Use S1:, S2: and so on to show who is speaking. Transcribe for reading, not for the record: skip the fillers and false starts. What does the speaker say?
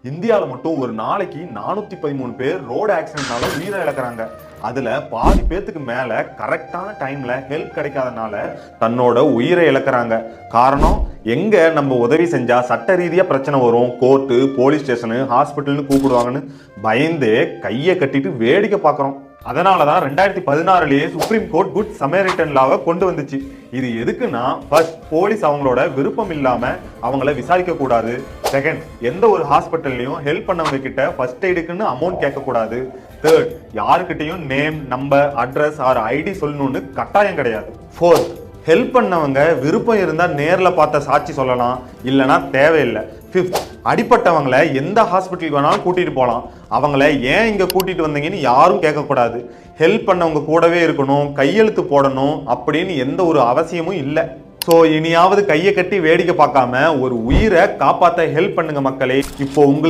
S1: இந்தியாவில் மட்டும் ஒரு நாளைக்கு 413 பேர் ரோடு ஆக்சிடென்ட்னால உயிரை இழக்கிறாங்க. அதுல பாதி பேத்துக்கு மேல கரெக்டான டைம்ல ஹெல்ப் கிடைக்காதனால தன்னோட உயிரை இழக்கிறாங்க. காரணம், எங்க நம்ம உதவி செஞ்சா சட்ட ரீதியா பிரச்சனை வரும், கோர்ட்டு, போலீஸ் ஸ்டேஷனு, ஹாஸ்பிட்டல்னு கூப்பிடுவாங்கன்னு பயந்து கையை கட்டிட்டு வேடிக்கை பார்க்குறோம். அதனாலதான் 2016லயே சுப்ரீம் கோர்ட் குட் சமரிட்டன் லாவை கொண்டு வந்துச்சு. இது எதுக்குன்னா, ஃபர்ஸ்ட், போலீஸ் அவங்களோட விருப்பம் இல்லாம அவங்கள விசாரிக்க கூடாது. செகண்ட், எந்த ஒரு ஹாஸ்பிட்டல்லையும் ஹெல்ப் பண்ணவங்க கிட்ட ஃபர்ஸ்ட் எய்டுக்குன்னு அமௌண்ட் கேட்க கூடாது. தேர்ட், யாருக்கிட்டையும் name, number, address or ID சொல்லணும்னு கட்டாயம் கிடையாது. ஃபோர்த், ஹெல்ப் பண்ணவங்க விருப்பம் இருந்தா நேர்ல பார்த்த சாட்சி சொல்லலாம், இல்லைன்னா தேவையில்லை. ஃபிஃப்த், அடிப்பட்டவங்களை எந்த ஹாஸ்பிட்டலுக்கு வேணாலும் கூட்டிட்டு போகலாம். அவங்கள ஏன் இங்க கூட்டிட்டு வந்தீங்கன்னு யாரும் கேட்கக்கூடாது. ஹெல்ப் பண்ணவங்க கூடவே இருக்கணும், கையெழுத்து போடணும் அப்படின்னு எந்த ஒரு அவசியமும் இல்லை. ஸோ இனியாவது கையை கட்டி வேடிக்கை பார்க்காம ஒரு உயிரை காப்பாற்ற ஹெல்ப் பண்ணுங்க மக்களே. இப்போ உங்களுக்கு